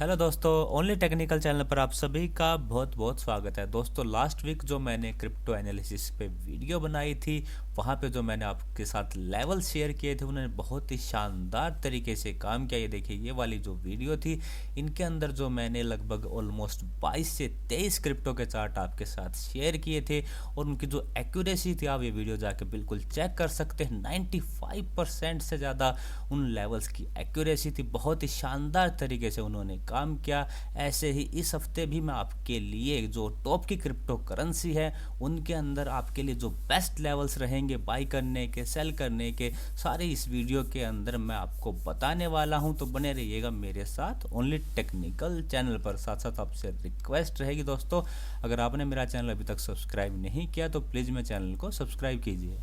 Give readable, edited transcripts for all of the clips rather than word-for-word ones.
Hello दोस्तों, only technical channel पर आप सभी का बहुत बहुत स्वागत है। दोस्तों, लास्ट वीक जो मैंने क्रिप्टो एनालिसिस पे वीडियो बनाई थी, वहाँ पे जो मैंने आपके साथ लेवल शेयर किए थे, उन्होंने बहुत ही शानदार तरीके से काम किया। ये देखिए, ये वाली जो वीडियो थी, इनके अंदर जो मैंने लगभग ऑलमोस्ट 22 से 23 क्रिप्टो के चार्ट आपके साथ शेयर किए थे और उनकी जो एक्यूरेसी थी, आप ये वीडियो जाके बिल्कुल चेक कर सकते हैं। 95% से ज़्यादा उन लेवल्स की एक्यूरेसी थी। बहुत ही शानदार तरीके से उन्होंने काम किया। ऐसे ही इस हफ्ते भी मैं आपके लिए जो टॉप की क्रिप्टो करेंसी है, उनके अंदर आपके लिए जो बेस्ट लेवल्स रहेंगे बाई करने के, सेल करने के, सारे इस वीडियो के अंदर मैं आपको बताने वाला हूं। तो बने रहिएगा मेरे साथ ओनली टेक्निकल चैनल पर। साथ साथ आपसे रिक्वेस्ट रहेगी दोस्तों, अगर आपने मेरा चैनल अभी तक सब्सक्राइब नहीं किया तो प्लीज़ मेरे चैनल को सब्सक्राइब कीजिए।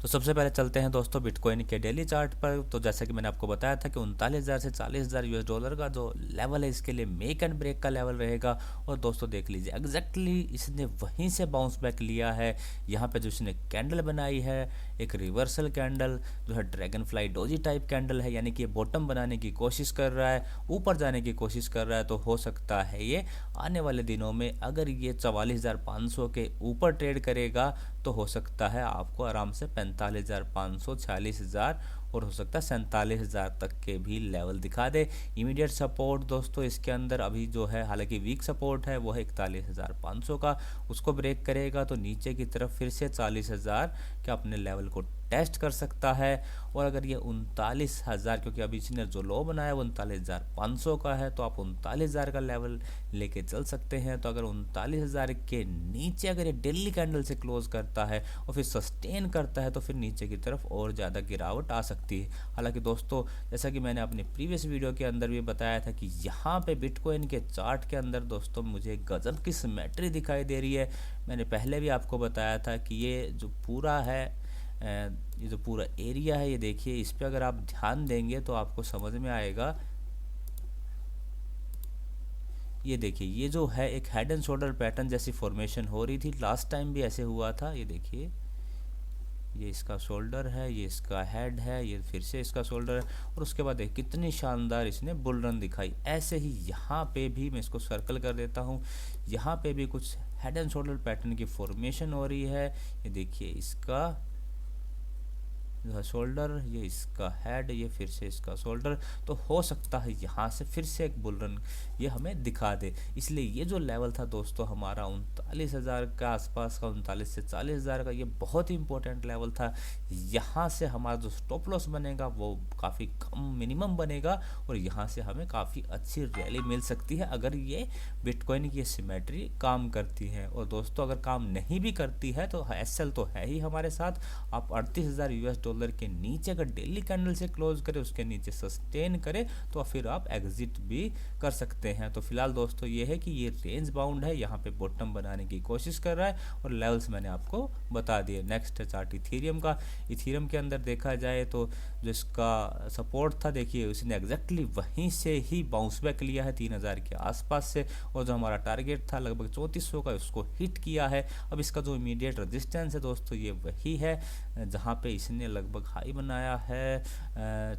तो सबसे पहले चलते हैं दोस्तों बिटकॉइन के डेली चार्ट पर। तो जैसा कि मैंने आपको बताया था कि 39,000 से 40,000 यूएस डॉलर का जो लेवल है, इसके लिए मेक एंड ब्रेक का लेवल रहेगा। और दोस्तों देख लीजिए, एग्जैक्टली इसने वहीं से बाउंस बैक लिया है। यहाँ पे जो इसने कैंडल बनाई है, एक रिवर्सल कैंडल जो है dragon fly doji type candle है, यानी कि ये बॉटम बनाने की कोशिश कर रहा है, ऊपर जाने की कोशिश कर रहा है। तो हो सकता है ये आने वाले दिनों में अगर ये 44,500 के ऊपर ट्रेड करेगा तो हो सकता है आपको आराम से 45,500, 46,000 और हो सकता है 47,000 तक के भी लेवल दिखा दे। इमीडिएट सपोर्ट दोस्तों इसके अंदर अभी जो है, हालांकि वीक सपोर्ट है, वो है 41,500 का। उसको ब्रेक करेगा तो नीचे की तरफ फिर से 40,000 के अपने लेवल को टेस्ट कर सकता है। और अगर ये 39,000, क्योंकि अभी इसने जो लो बनाया वो 39,500 का है, तो आप 39,000 का लेवल लेके चल सकते हैं। तो अगर 39,000 के नीचे अगर ये डेली कैंडल से क्लोज करता है और फिर सस्टेन करता है तो फिर नीचे की तरफ और ज़्यादा गिरावट आ सकती है। हालांकि दोस्तों, जैसा कि मैंने अपने प्रीवियस वीडियो के अंदर भी बताया था कि यहाँ पे बिटकॉइन के चार्ट के अंदर दोस्तों मुझे गजब की सिमेट्री दिखाई दे रही है। मैंने पहले भी आपको बताया था कि ये जो पूरा है, ये जो पूरा एरिया है, ये देखिए, इस पर अगर आप ध्यान देंगे तो आपको समझ में आएगा। ये देखिए, ये जो है एक हेड एंड शोल्डर पैटर्न जैसी फॉर्मेशन हो रही थी, लास्ट टाइम भी ऐसे हुआ था। ये देखिए, ये इसका शोल्डर है, ये इसका हेड है, ये फिर से इसका शोल्डर है, और उसके बाद देखिए कितनी शानदार इसने बुल रन दिखाई। ऐसे ही यहाँ पे भी मैं इसको सर्कल कर देता हूँ, यहाँ पे भी कुछ हेड एंड शोल्डर पैटर्न की फॉर्मेशन हो रही है। ये देखिए, इसका शोल्डर, ये इसका हेड, ये फिर से इसका शोल्डर। तो हो सकता है यहाँ से फिर से एक बुल रन ये हमें दिखा दे। इसलिए ये जो लेवल था दोस्तों हमारा 39,000 के आसपास का, 39 से 40,000 का, ये बहुत ही इंपॉर्टेंट लेवल था। यहाँ से हमारा जो स्टॉप लॉस बनेगा वो काफ़ी कम मिनिमम बनेगा और यहाँ से हमें काफ़ी अच्छी रैली मिल सकती है अगर ये बिटकॉइन की सिमेट्री काम करती है। और दोस्तों, अगर काम नहीं भी करती है तो एसएल तो है ही हमारे साथ। आप 38,000 यूएस डॉलर के नीचे अगर डेली कैंडल से क्लोज करे, उसके नीचे सस्टेन करे, तो फिर आप एग्जिट भी कर सकते हैं। तो फिलहाल दोस्तों ये है कि ये रेंज बाउंड है, यहाँ पे बॉटम बनाने की कोशिश कर रहा है और लेवल्स मैंने आपको बता दिए। नेक्स्ट चार्ट इथीरियम का। इथीरियम के अंदर देखा जाए तो जो इसका सपोर्ट था, देखिए उसने एग्जैक्टली वहीं से ही बाउंस बैक लिया है 3,000 के आसपास से, और जो हमारा टारगेट था लगभग 3400 का, उसको हिट किया है। अब इसका जो इमीडिएट रेजिस्टेंस है दोस्तों, ये वही है जहाँ पे इसने लगभग हाई बनाया है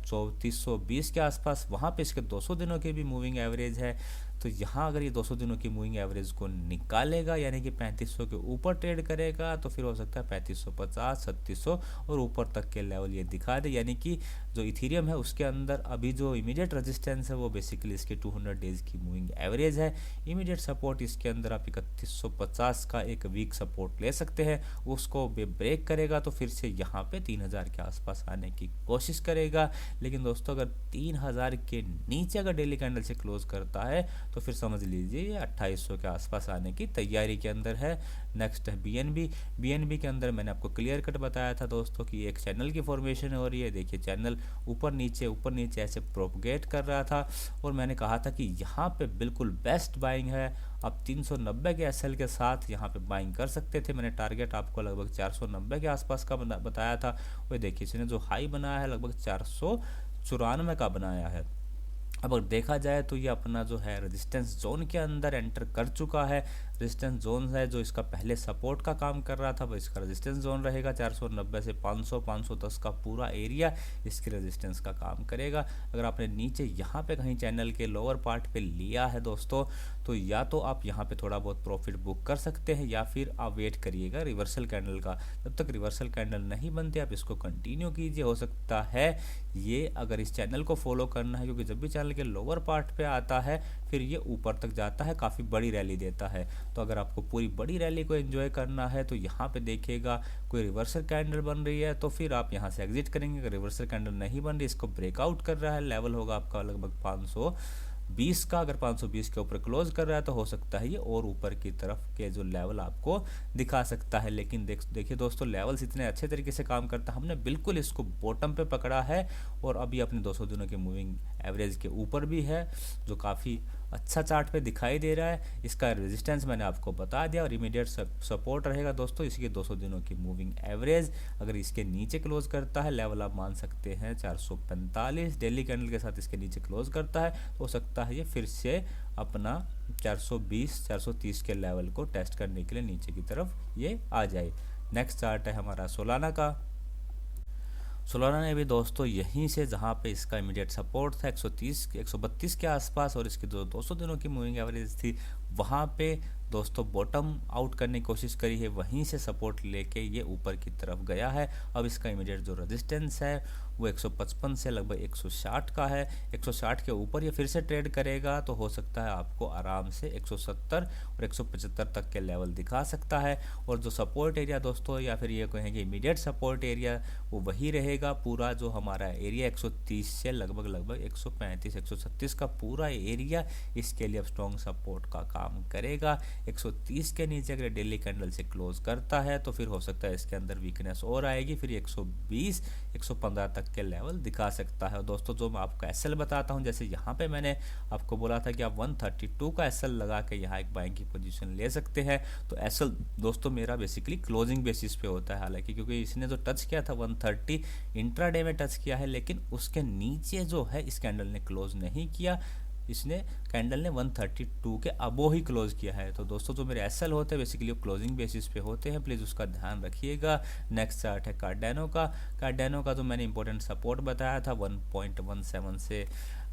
3420 के आसपास। वहाँ पे इसके 200 दिनों के भी मूविंग एवरेज है। तो यहाँ अगर ये 200 दिनों की मूविंग एवरेज को निकालेगा, यानी कि 3500 के ऊपर ट्रेड करेगा, तो फिर हो सकता है 3550, 3600 और ऊपर तक के लेवल ये दिखा दे। यानी कि जो इथीरियम है उसके अंदर अभी जो इमीडिएट रेजिस्टेंस है वो बेसिकली इसके 200 डेज की मूविंग एवरेज है। इमीडिएट सपोर्ट इसके अंदर आप 3150 का एक वीक सपोर्ट ले सकते हैं। उसको ब्रेक करेगा तो फिर से यहाँ पे 3000 के आसपास आने की कोशिश करेगा। लेकिन दोस्तों, अगर 3000 के नीचे अगर डेली कैंडल से क्लोज करता है तो फिर समझ लीजिए ये 2800 के आसपास आने की तैयारी के अंदर है। नेक्स्ट है बीएनबी। बीएनबी के अंदर मैंने आपको क्लियर कट बताया था दोस्तों कि एक चैनल की फॉर्मेशन हो रही है। देखिए, चैनल ऊपर नीचे ऐसे प्रोपगेट कर रहा था और मैंने कहा था कि यहाँ पे बिल्कुल बेस्ट बाइंग है। आप 390 के एसएल के साथ यहाँ पे बाइंग कर सकते थे। मैंने टारगेट आपको लगभग 490 के आसपास का बताया था। वो देखिए, इसने जो हाई बनाया है लगभग 494 का बनाया है। अब अगर देखा जाए तो ये अपना जो है रेजिस्टेंस जोन के अंदर एंटर कर चुका है। रेजिस्टेंस जोन है जो इसका पहले सपोर्ट का काम कर रहा था, वो इसका रेजिस्टेंस जोन रहेगा। 490 से 500 510 का पूरा एरिया इसके रेजिस्टेंस का काम करेगा। अगर आपने नीचे यहाँ पे कहीं चैनल के लोअर पार्ट पे लिया है दोस्तों, तो या तो आप यहाँ पे थोड़ा बहुत प्रॉफिट बुक कर सकते हैं, या फिर आप वेट करिएगा रिवर्सल कैंडल का। जब तक रिवर्सल कैंडल नहीं बनती आप इसको कंटिन्यू कीजिए। हो सकता है ये, अगर इस चैनल को फॉलो करना है, क्योंकि जब भी चैनल के लोअर पार्ट पे आता है फिर ये ऊपर तक जाता है, काफ़ी बड़ी रैली देता है। तो अगर आपको पूरी बड़ी रैली को एंजॉय करना है तो यहाँ पे देखिएगा कोई रिवर्सल कैंडल बन रही है तो फिर आप यहाँ से एग्जिट करेंगे। अगर रिवर्सल कैंडल नहीं बन रही, इसको ब्रेकआउट कर रहा है, लेवल होगा आपका लगभग 520 का। अगर 520 के ऊपर क्लोज कर रहा है तो हो सकता है ये और ऊपर की तरफ के जो लेवल आपको दिखा सकता है। लेकिन देखिए दोस्तों, लेवल्स इतने अच्छे तरीके से काम करता है, हमने बिल्कुल इसको बॉटम पे पकड़ा है और अभी अपने 200 दिनों के मूविंग एवरेज के ऊपर भी है, जो काफ़ी अच्छा चार्ट पे दिखाई दे रहा है। इसका रेजिस्टेंस मैंने आपको बता दिया और इमीडिएट सपोर्ट रहेगा दोस्तों इसके 200 दिनों की मूविंग एवरेज। अगर इसके नीचे क्लोज करता है, लेवल आप मान सकते हैं 445, डेली कैंडल के साथ इसके नीचे क्लोज करता है तो हो सकता है ये फिर से अपना 420 430 के लेवल को टेस्ट करने के लिए नीचे की तरफ ये आ जाए। नेक्स्ट चार्ट है हमारा सोलाना का। सोलाना ने भी दोस्तों यहीं से, जहाँ पे इसका इमीडिएट सपोर्ट था 130 132 के आसपास और इसकी जो 200 दिनों की मूविंग एवरेज थी, वहाँ पे दोस्तों बॉटम आउट करने की कोशिश करी है, वहीं से सपोर्ट लेके ये ऊपर की तरफ गया है। अब इसका इमीडिएट जो रेजिस्टेंस है वो 155 से लगभग 160 का है। 160 के ऊपर ये फिर से ट्रेड करेगा तो हो सकता है आपको आराम से 170 और 175 तक के लेवल दिखा सकता है। और जो सपोर्ट एरिया दोस्तों, या फिर ये कहेंगे इमीडिएट सपोर्ट एरिया, वो वही रहेगा पूरा जो हमारा एरिया 130 से लगभग 135 136 का पूरा एरिया इसके लिए अब स्ट्रॉन्ग सपोर्ट का काम करेगा। 130 के नीचे अगर डेली कैंडल से क्लोज करता है तो फिर हो सकता है इसके अंदर वीकनेस और आएगी, फिर 120 115 तक के लेवल दिखा सकता है। और दोस्तों जो मैं आपको एसएल बताता हूं, जैसे यहाँ पे मैंने आपको बोला था कि आप 132 का एसएल लगा के यहाँ एक बाइंग की पोजीशन ले सकते हैं। तो एसएल दोस्तों मेरा बेसिकली क्लोजिंग बेसिस पे होता है, हालांकि क्योंकि इसने जो टच किया था 130 इंट्राडे में टच किया है, लेकिन उसके नीचे जो है इस कैंडल ने क्लोज नहीं किया, इसने कैंडल ने 132 के अबो ही क्लोज किया है। तो दोस्तों जो मेरे एसएल होते हैं बेसिकली वो क्लोजिंग बेसिस पे होते हैं, प्लीज़ उसका ध्यान रखिएगा। नेक्स्ट चार्ट है कार्डेनो का। कार्डेनो का जो मैंने इंपॉर्टेंट सपोर्ट बताया था 1.17 से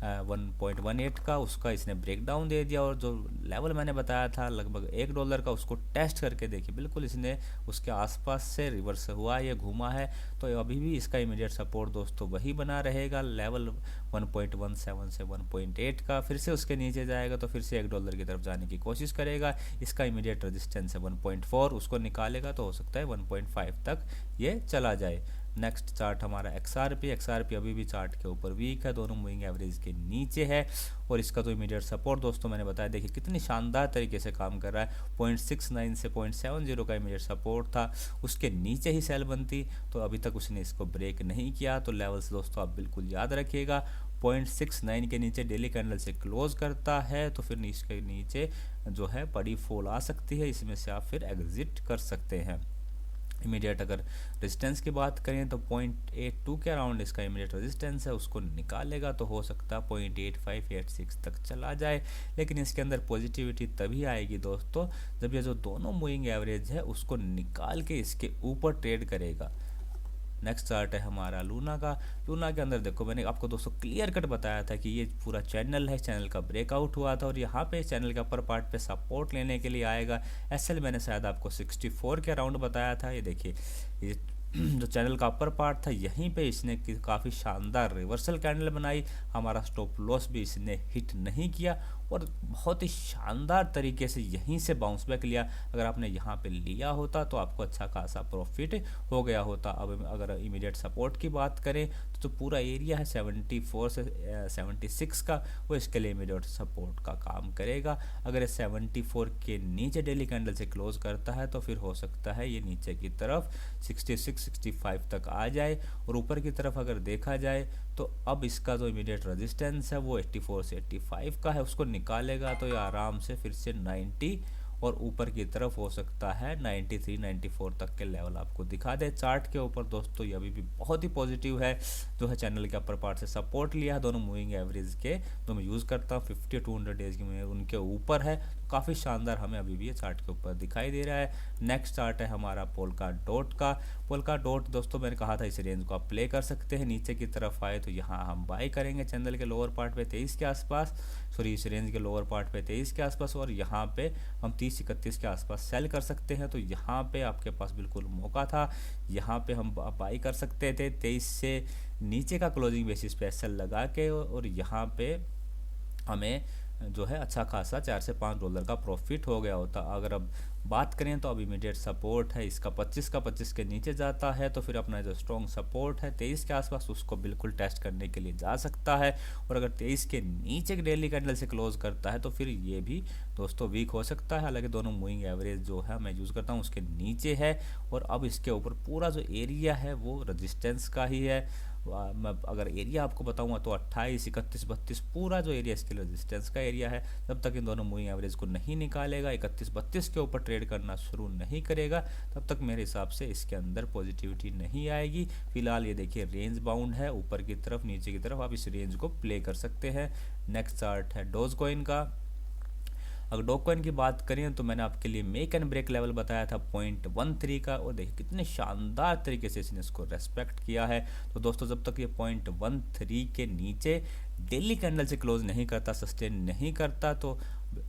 1.18 का, उसका इसने ब्रेक डाउन दे दिया और जो लेवल मैंने बताया था लगभग $1 का, उसको टेस्ट करके देखिए बिल्कुल इसने उसके आसपास से रिवर्स हुआ, ये घूमा है। तो अभी भी इसका इमीडिएट सपोर्ट दोस्तों वही बना रहेगा, लेवल 1.17 से 1.8 का। फिर से उसके नीचे जाएगा तो फिर से $1 की तरफ जाने की कोशिश करेगा। इसका इमीडिएट रेजिस्टेंस है 1.4, उसको निकालेगा तो हो सकता है 1.5 तक ये चला जाए। नेक्स्ट चार्ट हमारा एक्सआरपी अभी भी चार्ट के ऊपर वीक है, दोनों मूविंग एवरेज के नीचे है। और इसका तो इमीडिएट सपोर्ट दोस्तों मैंने बताया, देखिए कितनी शानदार तरीके से काम कर रहा है। 0.69 से 0.70 का इमीडिएट सपोर्ट था, उसके नीचे ही सेल बनती, तो अभी तक उसने इसको ब्रेक नहीं किया। तो लेवल्स दोस्तों आप बिल्कुल याद रखिएगा, 0.69 के नीचे डेली कैंडल से क्लोज करता है तो फिर इसके नीचे जो है बड़ी फॉल आ सकती है, इसमें से आप फिर एग्जिट कर सकते हैं। इमीडिएट अगर रेजिस्टेंस की बात करें तो 0.82 के अराउंड इसका इमीडिएट रेजिस्टेंस है, उसको निकालेगा तो हो सकता है 0.8586 तक चला जाए। लेकिन इसके अंदर पॉजिटिविटी तभी आएगी दोस्तों जब ये जो दोनों मूविंग एवरेज है उसको निकाल के इसके ऊपर ट्रेड करेगा। नेक्स्ट चार्ट है हमारा लूना का। लूना के अंदर देखो मैंने आपको दोस्तों क्लियर कट बताया था कि ये पूरा चैनल है, चैनल का ब्रेकआउट हुआ था और यहाँ पे चैनल के अपर पार्ट पे सपोर्ट लेने के लिए आएगा। एसएल मैंने शायद आपको 64 के अराउंड बताया था। ये देखिए ये जो चैनल का अपर पार्ट था यहीं पे इसने काफ़ी शानदार रिवर्सल कैंडल बनाई, हमारा स्टॉप लॉस भी इसने हिट नहीं किया और बहुत ही शानदार तरीके से यहीं से बाउंस बैक लिया। अगर आपने यहाँ पे लिया होता तो आपको अच्छा खासा प्रॉफिट हो गया होता। अब अगर इमीडिएट सपोर्ट की बात करें तो जो पूरा एरिया है 74 से 76 का, वो इसके लिए इमीडिएट सपोर्ट का काम करेगा। अगर 74 के नीचे डेली कैंडल से क्लोज करता है तो फिर हो सकता है ये नीचे की तरफ 66 65 तक आ जाए। और ऊपर की तरफ अगर देखा जाए तो अब इसका जो इमीडिएट रेजिस्टेंस है वो 84 से 85 का है, उसको निकालेगा तो ये आराम से फिर से 90 और ऊपर की तरफ हो सकता है 93 94 तक के लेवल आपको दिखा दे। चार्ट के ऊपर दोस्तों ये अभी भी बहुत ही पॉजिटिव है, जो है चैनल के अपर पार्ट से सपोर्ट लिया है, दोनों मूविंग एवरेज के जो मैं यूज़ करता हूँ 50 200 डेज की मूविंग उनके ऊपर है, तो काफ़ी शानदार हमें अभी भी ये चार्ट के ऊपर दिखाई दे रहा है। नेक्स्ट चार्ट है हमारा पोल्का डॉट का। पोल्का डॉट दोस्तों मैंने कहा था इस रेंज को आप प्ले कर सकते हैं, नीचे की तरफ आए तो यहाँ हम बाई करेंगे चैनल के लोअर पार्ट पे 23 के आसपास, सॉरी इस रेंज के लोअर पार्ट पे 23 के आसपास, और यहाँ पे हम 30-31 के आसपास सेल कर सकते हैं। तो यहाँ पे आपके पास बिल्कुल मौका था, यहाँ पे हम बाई कर सकते थे 23 से नीचे का क्लोजिंग बेसिस पे सेल लगा के, और यहाँ पे हमें जो है अच्छा खासा $4 से $5 का प्रॉफिट हो गया होता। अगर अब बात करें तो अब इमीडिएट सपोर्ट है इसका 25 का 25 के नीचे जाता है, तो फिर अपना जो स्ट्रॉन्ग सपोर्ट है 23 के आसपास उसको बिल्कुल टेस्ट करने के लिए जा सकता है। और अगर 23 के नीचे के डेली कैंडल से क्लोज करता है तो फिर ये भी दोस्तों वीक हो सकता है। हालांकि दोनों मूविंग एवरेज जो है मैं यूज़ करता हूँ उसके नीचे है, और अब इसके ऊपर पूरा जो एरिया है वो रजिस्टेंस का ही है। मैं अगर एरिया आपको बताऊंगा तो 28 31 32 पूरा जो एरिया इसके लिए रेजिस्टेंस का एरिया है। जब तक इन दोनों मूविंग एवरेज को नहीं निकालेगा, 31 32 के ऊपर ट्रेड करना शुरू नहीं करेगा, तब तक मेरे हिसाब से इसके अंदर पॉजिटिविटी नहीं आएगी। फिलहाल ये देखिए रेंज बाउंड है, ऊपर की तरफ नीचे की तरफ आप इस रेंज को प्ले कर सकते हैं। नेक्स्ट चार्ट है डोज कॉइन का। अगर डॉग कॉइन की बात करें तो मैंने आपके लिए मेक एंड ब्रेक लेवल बताया था 0.13 का, और देखिए कितने शानदार तरीके से इसने इसको रेस्पेक्ट किया है। तो दोस्तों जब तक ये 0.13 के नीचे डेली कैंडल से क्लोज नहीं करता, सस्टेन नहीं करता, तो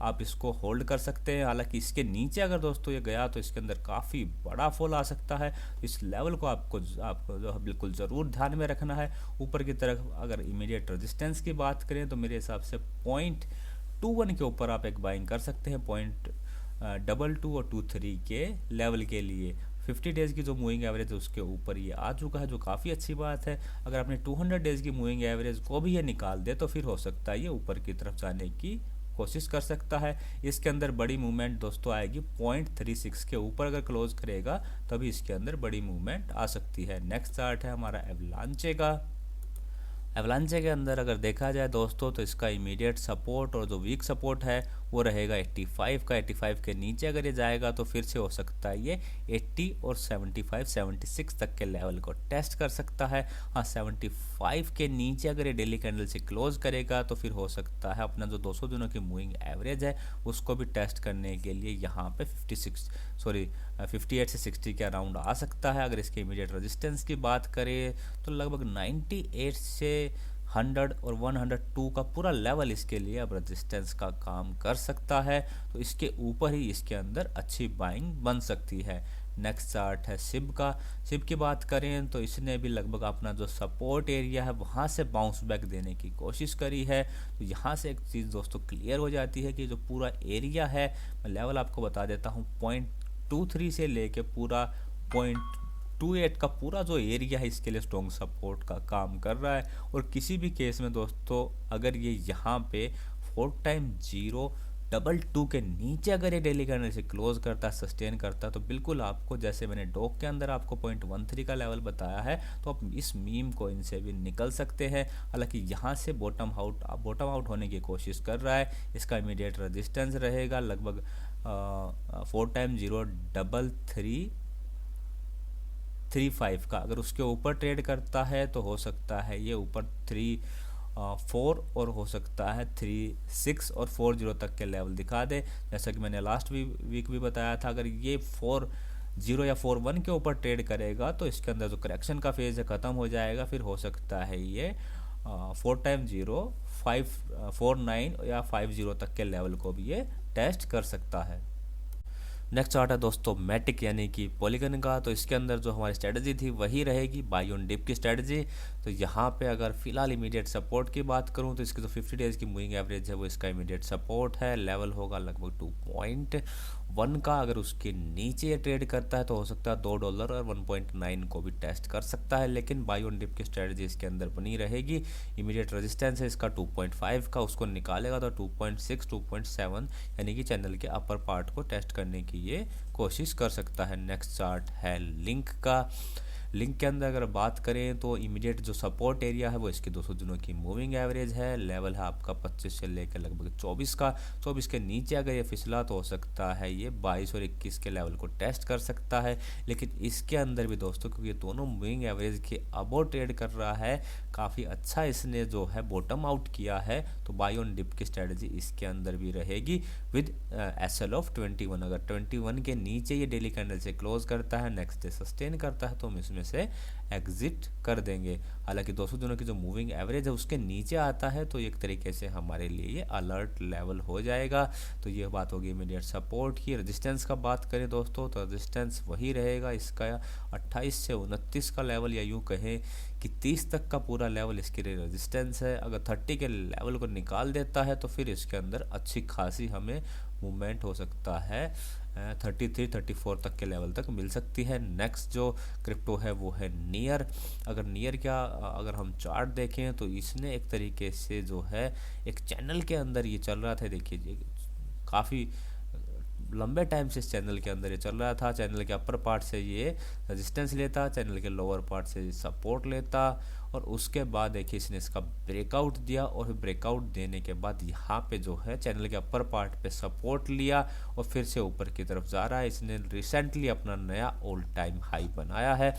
आप इसको होल्ड कर सकते हैं। हालांकि इसके नीचे अगर दोस्तों ये गया तो इसके अंदर काफ़ी बड़ा फॉल आ सकता है। इस लेवल को आपको जो है बिल्कुल ज़रूर ध्यान में रखना है। ऊपर की तरफ अगर इमीडिएट रेजिस्टेंस की बात करें तो मेरे हिसाब से 0.21 के ऊपर आप एक बाइंग कर सकते हैं, 0.22 और 23 के लेवल के लिए। 50 डेज़ की जो मूविंग एवरेज है उसके ऊपर ये आ चुका है, जो काफ़ी अच्छी बात है। अगर आपने 200 डेज़ की मूविंग एवरेज को भी ये निकाल दे तो फिर हो सकता है ये ऊपर की तरफ जाने की कोशिश कर सकता है। इसके अंदर बड़ी मूवमेंट दोस्तों आएगी 0.36 के ऊपर अगर क्लोज करेगा तभी इसके अंदर बड़ी मूवमेंट आ सकती है। नेक्स्ट चार्ट है हमारा एवलांचे का। एवलांचे के अंदर अगर देखा जाए दोस्तों तो इसका इमीडिएट सपोर्ट और जो वीक सपोर्ट है वो रहेगा 85 का। 85 के नीचे अगर ये जाएगा तो फिर से हो सकता है ये 80 और 75 76 तक के लेवल को टेस्ट कर सकता है। हाँ 75 के नीचे अगर ये डेली कैंडल से क्लोज करेगा तो फिर हो सकता है अपना जो 200 दिनों की मूविंग एवरेज है उसको भी टेस्ट करने के लिए यहाँ पे 58 से 60 के अराउंड आ सकता है। अगर इसके इमीडिएट रेजिस्टेंस की बात करें तो लगभग 98 से 100 और 102 का पूरा लेवल इसके लिए अब रेजिस्टेंस का काम कर सकता है, तो इसके ऊपर ही इसके अंदर अच्छी बाइंग बन सकती है। नेक्स्ट चार्ट है सिब का। सिब की बात करें तो इसने भी लगभग अपना जो सपोर्ट एरिया है वहाँ से बाउंस बैक देने की कोशिश करी है। तो यहाँ से एक चीज़ दोस्तों क्लियर हो जाती है कि जो पूरा एरिया है, मैं लेवल आपको बता देता हूँ, 0.23 से लेके पूरा 0.28 का पूरा जो एरिया है इसके लिए स्ट्रॉन्ग सपोर्ट का काम कर रहा है। और किसी भी केस में दोस्तों अगर ये यहाँ पे 4x022 के नीचे अगर ये डेली कैंडल से क्लोज करता है, सस्टेन करता है, तो बिल्कुल आपको, जैसे मैंने डॉग के अंदर आपको 0.13 का लेवल बताया है, तो आप इस मीम कॉइन से भी निकल सकते हैं। हालांकि यहाँ से बॉटम आउट होने की कोशिश कर रहा है। इसका इमीडिएट रेजिस्टेंस रहेगा लगभग 4x03335 का। अगर उसके ऊपर ट्रेड करता है तो हो सकता है ये ऊपर 4 और हो सकता है 36 और 40 तक के लेवल दिखा दे। जैसा कि मैंने लास्ट वीक भी बताया था, अगर ये 40 या 41 के ऊपर ट्रेड करेगा तो इसके अंदर जो करेक्शन का फेज है ख़त्म हो जाएगा। फिर हो सकता है ये 4x049 या 50 तक के लेवल को भी ये टेस्ट कर सकता है। नेक्स्ट चार्ट है दोस्तों मैटिक यानी कि पॉलीगन का। तो इसके अंदर जो हमारी स्ट्रेटजी थी वही रहेगी, बाई ऑन डिप की स्ट्रेटजी। तो यहाँ पे अगर फिलहाल इमीडिएट सपोर्ट की बात करूँ तो इसकी जो 50 डेज़ की मूविंग एवरेज है वो इसका इमीडिएट सपोर्ट है। लेवल होगा लगभग 2.1 का। अगर उसके नीचे ये ट्रेड करता है तो हो सकता है $2 और 1.9 को भी टेस्ट कर सकता है, लेकिन बाई ऑन डिप की स्ट्रेटजी इसके अंदर बनी रहेगी। इमीडिएट रेजिस्टेंस है इसका 2.5 का, उसको निकालेगा तो 2.6 2.7 यानी कि चैनल के अपर पार्ट को टेस्ट करने की ये कोशिश कर सकता है। नेक्स्ट चार्ट है लिंक का। लिंक के अंदर अगर बात करें तो इमीडिएट जो सपोर्ट एरिया है वो इसके 200 दिनों की मूविंग एवरेज है। लेवल है आपका 25 से लेकर लगभग 24 का। 24 के नीचे अगर ये फिसला तो हो सकता है ये 22 और 21 के लेवल को टेस्ट कर सकता है। लेकिन इसके अंदर भी दोस्तों, क्योंकि ये दोनों मूविंग एवरेज के अबव ट्रेड कर रहा है, काफ़ी अच्छा इसने जो है बॉटम आउट किया है, तो बाय ऑन डिप की स्ट्रेटजी इसके अंदर भी रहेगी विद एसएल ऑफ 21। अगर 21 के नीचे ये डेली कैंडल से क्लोज करता है, नेक्स्ट डे सस्टेन करता है, तो हम इसमें से एग्जिट कर देंगे। हालांकि 200 दिनों की जो मूविंग एवरेज है उसके नीचे आता है तो एक तरीके से हमारे लिए ये अलर्ट लेवल हो जाएगा। तो ये बात होगी इमीडिएट सपोर्ट की। रेजिस्टेंस का बात करें दोस्तों तो रेजिस्टेंस वही रहेगा इसका 28 से 29 का लेवल, या यूँ कहें कि 30 तक का पूरा लेवल इसके लिए रेजिस्टेंस है। अगर 30 के लेवल को निकाल देता है तो फिर इसके अंदर अच्छी खासी हमें मूवमेंट हो सकता है, 33 34 तक के लेवल तक मिल सकती है। नेक्स्ट जो क्रिप्टो है वो है नियर। अगर नियर क्या, अगर हम चार्ट देखें तो इसने एक तरीके से जो है एक चैनल के अंदर ये चल रहा था, देखिए काफ़ी लंबे टाइम से इस चैनल के अंदर ये चल रहा था। चैनल के अपर पार्ट से ये रेजिस्टेंस लेता, चैनल के लोअर पार्ट से सपोर्ट लेता, और उसके बाद देखिए इसने इसका ब्रेकआउट दिया, और फिर ब्रेकआउट देने के बाद यहाँ पे जो है चैनल के अपर पार्ट पे सपोर्ट लिया और फिर से ऊपर की तरफ जा रहा है। इसने रिसेंटली अपना नया ऑल टाइम हाई बनाया है।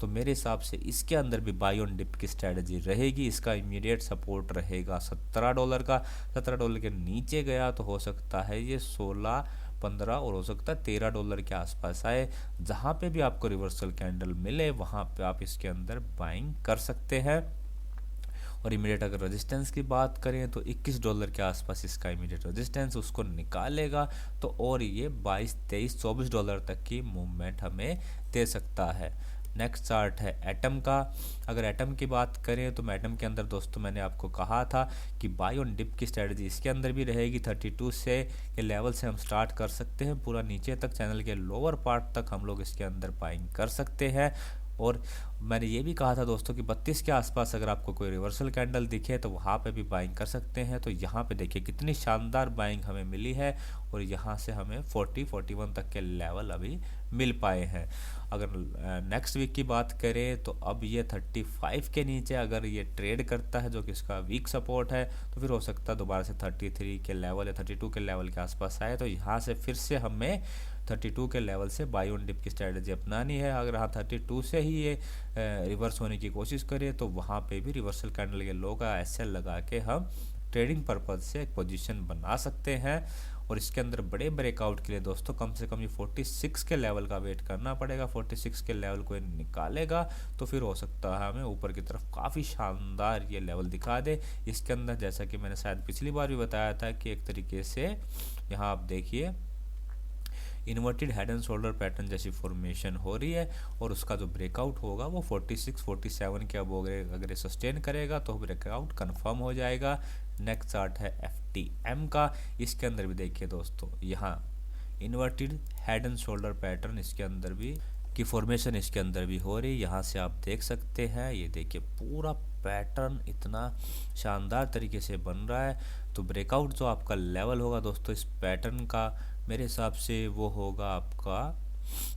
तो मेरे हिसाब से इसके अंदर भी बाय ऑन डिप की स्ट्रेटजी रहेगी। इसका इमीडिएट सपोर्ट रहेगा $17 का। $17 के नीचे गया तो हो सकता है ये 16 15 और हो सकता है $13 के आसपास आए। जहाँ पे भी आपको रिवर्सल कैंडल मिले वहाँ पे आप इसके अंदर बाइंग कर सकते हैं। और इमीडिएट अगर रेजिस्टेंस की बात करें तो $21 के आसपास इसका इमीडिएट रेजिस्टेंस, उसको निकालेगा तो और ये 22 23 $24 तक की मूवमेंट हमें दे सकता है। नेक्स्ट चार्ट है एटम का। अगर एटम की बात करें तो एटम के अंदर दोस्तों मैंने आपको कहा था कि बाय ऑन डिप की स्ट्रेटजी इसके अंदर भी रहेगी। 32 से के लेवल से हम स्टार्ट कर सकते हैं, पूरा नीचे तक चैनल के लोअर पार्ट तक हम लोग इसके अंदर बाइंग कर सकते हैं। और मैंने ये भी कहा था दोस्तों कि 32 के आसपास अगर आपको कोई रिवर्सल कैंडल दिखे तो वहाँ पे भी बाइंग कर सकते हैं। तो यहाँ पे देखिए कितनी शानदार बाइंग हमें मिली है, और यहाँ से हमें 40-41 तक के लेवल अभी मिल पाए हैं। अगर नेक्स्ट वीक की बात करें तो अब ये 35 के नीचे अगर ये ट्रेड करता है, जो कि इसका वीक सपोर्ट है, तो फिर हो सकता है दोबारा से 33 के लेवल या 32 के लेवल के आसपास आए। तो यहाँ से फिर से हमें 32 के लेवल से बाय ऑन डिप की स्ट्रेटजी अपनानी है। अगर हाँ 32 से ही ये रिवर्स होने की कोशिश करें तो वहाँ पे भी रिवर्सल कैंडल के लो का एसएल लगा के हम ट्रेडिंग पर्पज से एक पोजीशन बना सकते हैं। और इसके अंदर बड़े ब्रेकआउट के लिए दोस्तों कम से कम ये 46 के लेवल का वेट करना पड़ेगा। 46 के लेवल को निकालेगा तो फिर हो सकता है हमें ऊपर की तरफ काफ़ी शानदार ये लेवल दिखा दे। इसके अंदर जैसा कि मैंने शायद पिछली बार भी बताया था कि एक तरीके से यहाँ आप देखिए inverted head and shoulder pattern जैसी फॉर्मेशन हो रही है, और उसका जो ब्रेकआउट होगा वो 46-47 के अब अगर सस्टेन करेगा तो ब्रेकआउट कंफर्म हो जाएगा। नेक्स्ट चार्ट है FTM का। इसके अंदर भी देखिए दोस्तों यहाँ inverted head and shoulder pattern इसके अंदर भी की फॉर्मेशन इसके अंदर भी हो रही है। यहाँ से आप देख सकते हैं, ये देखिए पूरा पैटर्न इतना शानदार तरीके से बन रहा है। तो ब्रेकआउट जो आपका लेवल होगा दोस्तों इस पैटर्न का, मेरे हिसाब से वो होगा आपका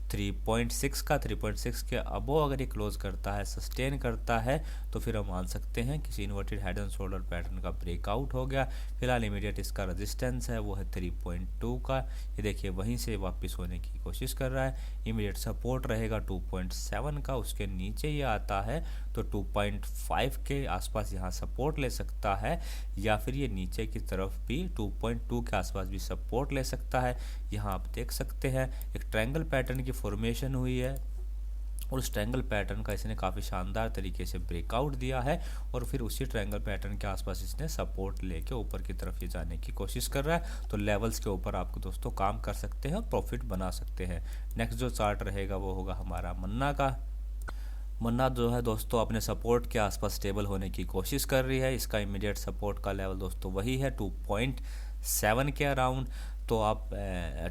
3.6 का। 3.6 के अबो अगर ये क्लोज करता है, सस्टेन करता है, तो फिर हम मान सकते हैं किसी inverted head and shoulder pattern का ब्रेकआउट हो गया। फिलहाल इमीडिएट इसका रेजिस्टेंस है वो है 3.2 का। ये देखिए वहीं से वापस होने की कोशिश कर रहा है। इमीडिएट सपोर्ट रहेगा 2.7 का, उसके नीचे ये आता है तो 2.5 के आसपास यहाँ सपोर्ट ले सकता है, या फिर ये नीचे की तरफ भी 2.2 के आसपास भी सपोर्ट ले सकता है। यहाँ आप देख सकते हैं एक ट्रायंगल पैटर्न की फॉर्मेशन हुई है, और उस ट्रायंगल पैटर्न का इसने काफ़ी शानदार तरीके से ब्रेकआउट दिया है, और फिर उसी ट्रायंगल पैटर्न के आसपास इसने सपोर्ट लेके ऊपर की तरफ ये जाने की कोशिश कर रहा है। तो लेवल्स के ऊपर आपको दोस्तों काम कर सकते हैं और प्रॉफिट बना सकते हैं। नेक्स्ट जो चार्ट रहेगा वो होगा हमारा मन्ना का। मन्ना जो है दोस्तों अपने सपोर्ट के आसपास स्टेबल होने की कोशिश कर रही है। इसका इमीडिएट सपोर्ट का लेवल दोस्तों वही है 2.7 के अराउंड। तो आप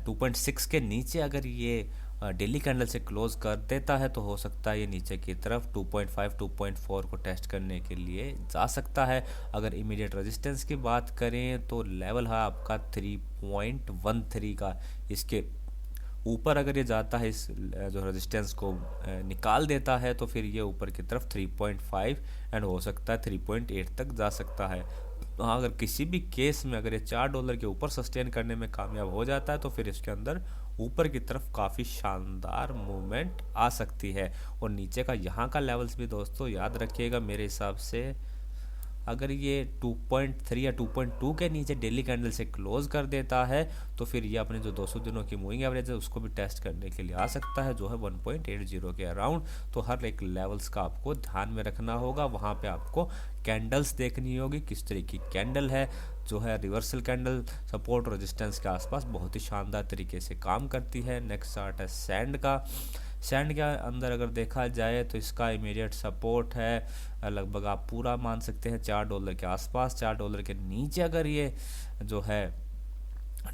2.6 के नीचे अगर ये डेली कैंडल से क्लोज कर देता है तो हो सकता है ये नीचे की तरफ 2.5 2.4 को टेस्ट करने के लिए जा सकता है। अगर इमीडिएट रेजिस्टेंस की बात करें तो लेवल है आपका 3.13 का। इसके ऊपर अगर ये जाता है इस जो रेजिस्टेंस को निकाल देता है तो फिर ये ऊपर की तरफ 3.5 एंड हो सकता है 3.8 तक जा सकता है। तो हाँ, अगर किसी भी केस में अगर ये $4 के ऊपर सस्टेन करने में कामयाब हो जाता है तो फिर इसके अंदर ऊपर की तरफ काफ़ी शानदार मूवमेंट आ सकती है। और नीचे का यहाँ का लेवल्स भी दोस्तों याद रखिएगा, मेरे हिसाब से अगर ये 2.3 या 2.2 के नीचे डेली कैंडल से क्लोज कर देता है तो फिर ये अपने जो 200 दिनों की मूविंग एवरेज है उसको भी टेस्ट करने के लिए आ सकता है, जो है 1.80 के अराउंड। तो हर एक लेवल्स का आपको ध्यान में रखना होगा, वहाँ पे आपको कैंडल्स देखनी होगी किस तरीके की कैंडल है। जो है रिवर्सल कैंडल सपोर्ट रेजिस्टेंस के आसपास बहुत ही शानदार तरीके से काम करती है। नेक्स्ट चार्ट है सैंड का। सैंड के अंदर अगर देखा जाए तो इसका इमीडिएट सपोर्ट है लगभग आप पूरा मान सकते हैं $4 के आसपास। $4 के नीचे अगर ये जो है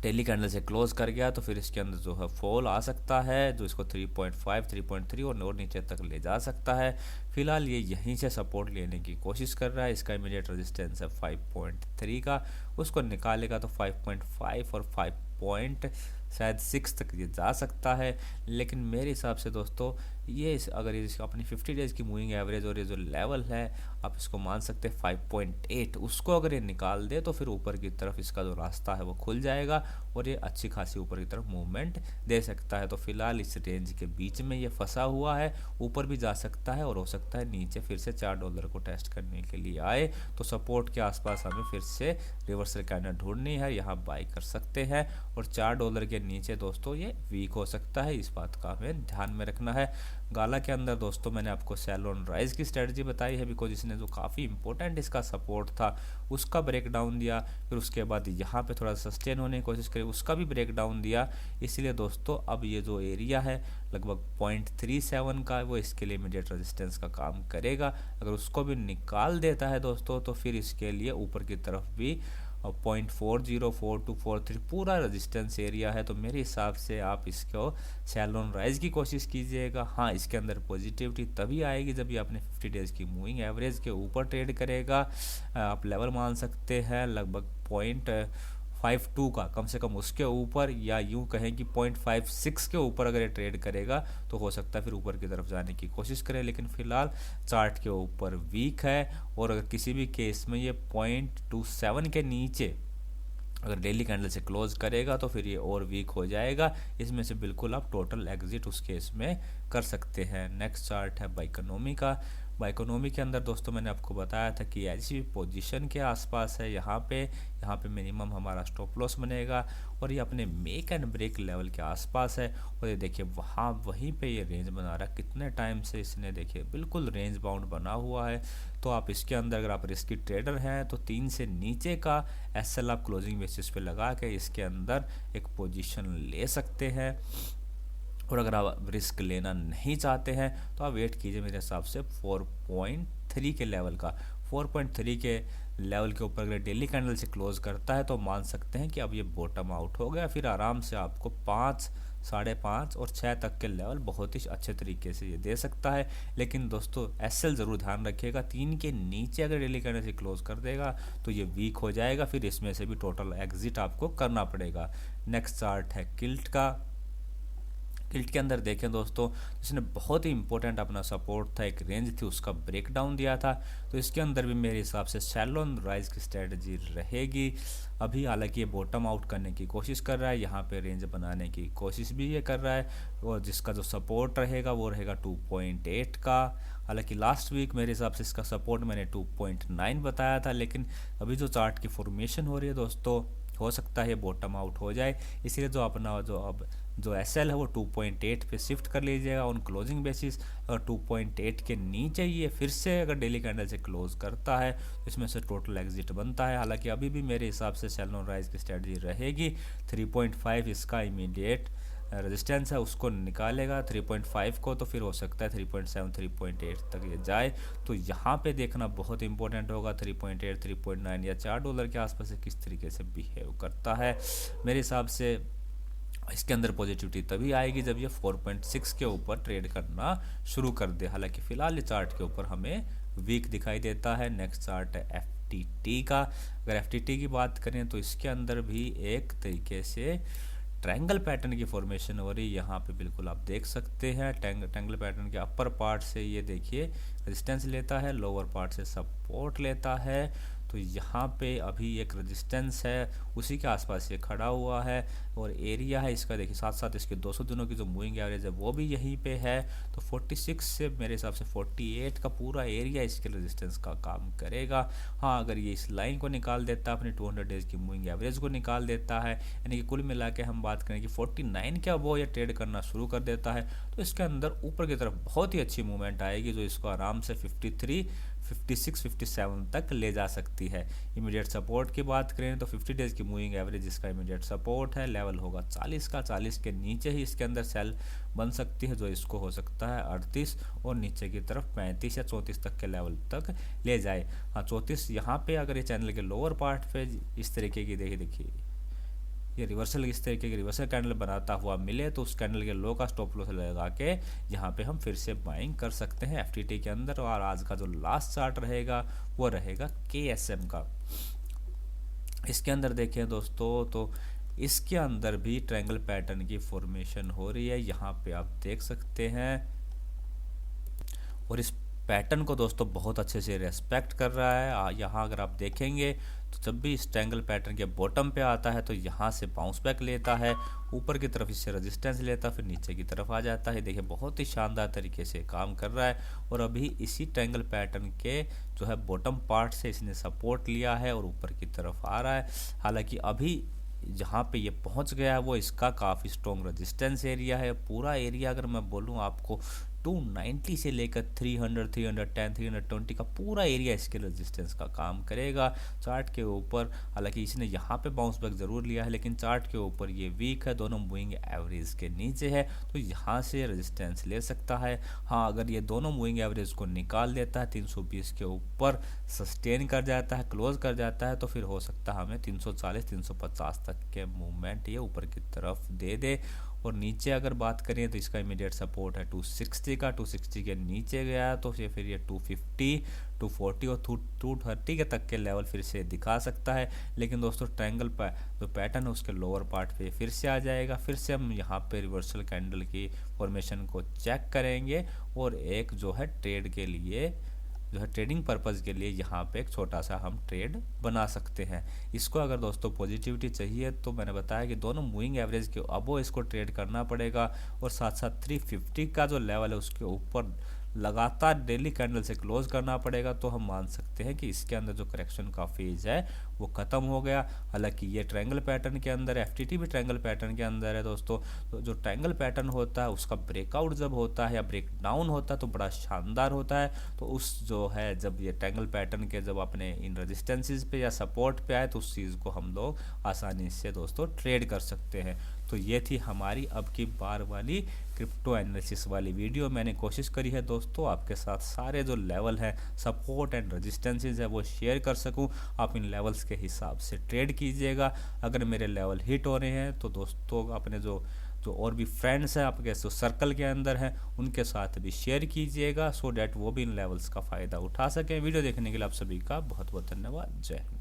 डेली कैंडल से क्लोज कर गया तो फिर इसके अंदर जो है फॉल आ सकता है, जो इसको 3.5 3.3 और नीचे तक ले जा सकता है। फिलहाल ये यहीं से सपोर्ट लेने की कोशिश कर रहा है। इसका इमीडिएट रेजिस्टेंस है 5.3 का, उसको निकालेगा तो 5.5 और 5.6 तक ये जा सकता है। लेकिन मेरे हिसाब से दोस्तों ये अगर ये अपनी 50 डेज़ की मूविंग एवरेज और ये जो लेवल है आप इसको मान सकते हैं 5.8, उसको अगर ये निकाल दे तो फिर ऊपर की तरफ इसका जो रास्ता है वो खुल जाएगा और ये अच्छी खासी ऊपर की तरफ मूवमेंट दे सकता है। तो फिलहाल इस रेंज के बीच में ये फंसा हुआ है, ऊपर भी जा सकता है और हो सकता है नीचे फिर से $4 को टेस्ट करने के लिए आए। तो सपोर्ट के आसपास हमें फिर से रिवर्सल कैंडल ढूंढनी है, यहाँ बाई कर सकते हैं। और $4 के नीचे दोस्तों ये वीक हो सकता है, इस बात का हमें ध्यान में रखना है। गाला के अंदर दोस्तों मैंने आपको सेल ऑन राइज की स्ट्रेटजी बताई है, बिकॉज इसने जो काफ़ी इंपॉर्टेंट इसका सपोर्ट था उसका ब्रेक डाउन दिया, फिर उसके बाद यहाँ पे थोड़ा सस्टेन होने की कोशिश करी, उसका भी ब्रेक डाउन दिया। इसलिए दोस्तों अब ये जो एरिया है लगभग 0.37 का वो इसके लिए इमीडिएट रेजिस्टेंस का काम करेगा। अगर उसको भी निकाल देता है दोस्तों तो फिर इसके लिए ऊपर की तरफ भी 0.404243 पूरा रेजिस्टेंस एरिया है। तो मेरे हिसाब से आप इसको सेल ऑन राइज की कोशिश कीजिएगा। हाँ, इसके अंदर पॉजिटिविटी तभी आएगी जब ये अपने 50 डेज़ की मूविंग एवरेज के ऊपर ट्रेड करेगा। आप लेवल मान सकते हैं लगभग 0.52 का, कम से कम उसके ऊपर, या यूं कहें कि 0.56 के ऊपर अगर ये ट्रेड करेगा तो हो सकता है फिर ऊपर की तरफ जाने की कोशिश करे। लेकिन फिलहाल चार्ट के ऊपर वीक है और अगर किसी भी केस में ये 0.27 के नीचे अगर डेली कैंडल से क्लोज करेगा तो फिर ये और वीक हो जाएगा। इसमें से बिल्कुल आप टोटल एग्जिट उस केस में कर सकते हैं। नेक्स्ट चार्ट है बाइकोनॉमी का। बाइकोनॉमी के अंदर दोस्तों मैंने आपको बताया था कि ऐसी पोजीशन के आसपास है, यहाँ पे मिनिमम हमारा स्टॉप लॉस बनेगा और ये अपने मेक एंड ब्रेक लेवल के आसपास है। और ये देखिए वहीं पे ये रेंज बना रहा है, कितने टाइम से इसने देखिए बिल्कुल रेंज बाउंड बना हुआ है। तो आप इसके अंदर अगर आप रिस्की ट्रेडर हैं तो 3 से नीचे का एसएल आप क्लोजिंग बेसिस पे लगा के इसके अंदर एक पोजीशन ले सकते हैं। और अगर आप रिस्क लेना नहीं चाहते हैं तो आप वेट कीजिए मेरे हिसाब से 4.3 के लेवल का। 4.3 के लेवल के ऊपर अगर डेली कैंडल से क्लोज करता है तो मान सकते हैं कि अब ये बॉटम आउट हो गया। फिर आराम से आपको 5, 5.5 और 6 तक के लेवल बहुत ही अच्छे तरीके से ये दे सकता है। लेकिन दोस्तों एसएल ज़रूर ध्यान रखिएगा, 3 के नीचे अगर डेली कैंडल से क्लोज कर देगा तो ये वीक हो जाएगा, फिर इसमें से भी टोटल एग्जिट आपको करना पड़ेगा। नेक्स्ट चार्ट है किल्ट का। किल्ट के अंदर देखें दोस्तों, इसने बहुत ही इंपॉर्टेंट अपना सपोर्ट था, एक रेंज थी, उसका ब्रेक डाउन दिया था। तो इसके अंदर भी मेरे हिसाब से सेल ऑन राइज की स्ट्रेटजी रहेगी। अभी हालांकि ये बॉटम आउट करने की कोशिश कर रहा है, यहाँ पे रेंज बनाने की कोशिश भी ये कर रहा है और जिसका जो सपोर्ट रहेगा वो रहेगा 2.8 का। हालांकि लास्ट वीक मेरे हिसाब से इसका सपोर्ट मैंने 2.9 बताया था, लेकिन अभी जो चार्ट की फॉर्मेशन हो रही है दोस्तों हो सकता है बॉटम आउट हो जाए। इसलिए जो अपना जो एसएल है वो 2.8 पे शिफ्ट कर लीजिएगा ऑन क्लोजिंग बेसिस। और 2.8 के नीचे ये फिर से अगर डेली कैंडल से क्लोज करता है तो इसमें से टोटल एग्जिट बनता है। हालांकि अभी भी मेरे हिसाब से सेल ऑन राइज की स्ट्रेटजी रहेगी। 3.5 इसका इमीडिएट रेजिस्टेंस है, उसको निकालेगा 3.5 को, तो फिर हो सकता है 3.7 3.8 तक ये जाए। तो यहाँ पे देखना बहुत इंपॉर्टेंट होगा 3.8 3.9 या $4 के आसपास किस तरीके से बिहेव करता है। मेरे हिसाब से इसके अंदर पॉजिटिविटी तभी आएगी जब ये 4.6 के ऊपर ट्रेड करना शुरू कर दे। हालांकि फिलहाल ये चार्ट के ऊपर हमें वीक दिखाई देता है। नेक्स्ट चार्ट है एफटीटी का। अगर एफटीटी की बात करें तो इसके अंदर भी एक तरीके से ट्रायंगल पैटर्न की फॉर्मेशन हो रही है। यहाँ पे बिल्कुल आप देख सकते हैं ट्रायंगल पैटर्न के अपर पार्ट से ये देखिए रेजिस्टेंस लेता है, लोअर पार्ट से सपोर्ट लेता है। तो यहाँ पे अभी एक रेजिस्टेंस है, उसी के आसपास ये खड़ा हुआ है और एरिया है इसका देखिए, साथ साथ इसके 200 दिनों की जो मूविंग एवरेज है वो भी यहीं पे है। तो 46 से मेरे हिसाब से 48 का पूरा एरिया इसके रेजिस्टेंस का काम करेगा। हाँ, अगर ये इस लाइन को निकाल देता है, अपने 200 डेज की मूविंग एवरेज को निकाल देता है, यानी कि कुल मिला के हम बात करें कि 49 क्या वो ये ट्रेड करना शुरू कर देता है, तो इसके अंदर ऊपर की तरफ बहुत ही अच्छी मूवमेंट आएगी जो इसको आराम से 53, 56, 57 तक ले जा सकती है। इमीडिएट सपोर्ट की बात करें तो 50 डेज की मूविंग एवरेज इसका इमीडिएट सपोर्ट है, लेवल होगा 40 का। 40 के नीचे ही इसके अंदर सेल बन सकती है जो इसको हो सकता है 38 और नीचे की तरफ 35 या 34 तक के लेवल तक ले जाए। हाँ, 34 यहाँ पे अगर ये चैनल के लोअर पार्ट पे इस तरीके की देखिए ये रिवर्सल इस तरीके की रिवर्सल कैंडल बनाता हुआ मिले तो उस कैंडल के लो का स्टॉप लॉस लगा के यहाँ पे हम फिर से बाइंग कर सकते हैं एफटीटी के अंदर। और आज का जो लास्ट चार्ट रहेगा वो रहेगा केएसएम का। इसके अंदर देखें दोस्तों तो इसके अंदर भी ट्रायंगल पैटर्न की फॉर्मेशन हो रही है, यहाँ पे आप देख सकते हैं। और इस पैटर्न को दोस्तों बहुत अच्छे से रेस्पेक्ट कर रहा है। यहाँ अगर आप देखेंगे तो जब भी इस ट्रायंगल पैटर्न के बॉटम पे आता है तो यहाँ से बाउंस बैक लेता है, ऊपर की तरफ इससे रेजिस्टेंस लेता है, फिर नीचे की तरफ आ जाता है। देखिए बहुत ही शानदार तरीके से काम कर रहा है। और अभी इसी ट्रायंगल पैटर्न के जो है बॉटम पार्ट से इसने सपोर्ट लिया है और ऊपर की तरफ आ रहा है। हालांकि अभी जहाँ पे ये पहुँच गया है वो इसका काफ़ी स्ट्रॉन्ग रेजिस्टेंस एरिया है। पूरा एरिया अगर मैं बोलूँ आपको 290 से लेकर 300, 310, 320 का पूरा एरिया इसके रेजिस्टेंस का काम करेगा। चार्ट के ऊपर हालांकि इसने यहाँ पे बाउंस बैक ज़रूर लिया है लेकिन चार्ट के ऊपर ये वीक है, दोनों मूविंग एवरेज के नीचे है, तो यहाँ से रेजिस्टेंस ले सकता है। हाँ, अगर ये दोनों मूविंग एवरेज को निकाल देता है, 320 के ऊपर सस्टेन कर जाता है, क्लोज कर जाता है, तो फिर हो सकता है हमें 340, 350 तक के मूवमेंट ये ऊपर की तरफ दे दे। और नीचे अगर बात करें तो इसका इमीडिएट सपोर्ट है 260 का, 260 के नीचे गया तो फिर ये 250, 240 और 230 के तक के लेवल फिर से दिखा सकता है। लेकिन दोस्तों ट्रायंगल जो पैटर्न है उसके लोअर पार्ट पे फिर से आ जाएगा। फिर से हम यहाँ पे रिवर्सल कैंडल की फॉर्मेशन को चेक करेंगे और एक जो है ट्रेड के लिए जो है ट्रेडिंग पर्पज़ के लिए यहाँ पे एक छोटा सा हम ट्रेड बना सकते हैं। इसको अगर दोस्तों पॉजिटिविटी चाहिए तो मैंने बताया कि दोनों मूविंग एवरेज के अबो इसको ट्रेड करना पड़ेगा और साथ साथ 350 का जो लेवल है उसके ऊपर लगातार डेली कैंडल से क्लोज करना पड़ेगा। तो हम मान सकते हैं कि इसके अंदर जो करेक्शन का फेज है वो ख़त्म हो गया। हालांकि ये ट्रायंगल पैटर्न के अंदर है, एफटीटी भी ट्रायंगल पैटर्न के अंदर है दोस्तों। तो जो ट्रायंगल पैटर्न होता है उसका ब्रेकआउट जब होता है या ब्रेक डाउन होता है तो बड़ा शानदार होता है। तो उस जो है जब ये ट्रायंगल पैटर्न के जब अपने इन रेजिस्टेंसेस पे या सपोर्ट पे आए तो उस चीज़ को हम लोग आसानी से दोस्तों ट्रेड कर सकते हैं। तो ये थी हमारी अब की बार वाली क्रिप्टो एनालिसिस वाली वीडियो। मैंने कोशिश करी है दोस्तों आपके साथ सारे जो लेवल हैं, सपोर्ट एंड रेजिस्टेंसेस है वो शेयर कर सकूं। आप इन लेवल्स के हिसाब से ट्रेड कीजिएगा। अगर मेरे लेवल हिट हो रहे हैं तो दोस्तों अपने जो और भी फ्रेंड्स हैं आपके जो सर्कल के अंदर हैं उनके साथ भी शेयर कीजिएगा सो डैट वो भी इन लेवल्स का फ़ायदा उठा सकें। वीडियो देखने के लिए आप सभी का बहुत बहुत धन्यवाद। जय हिंद।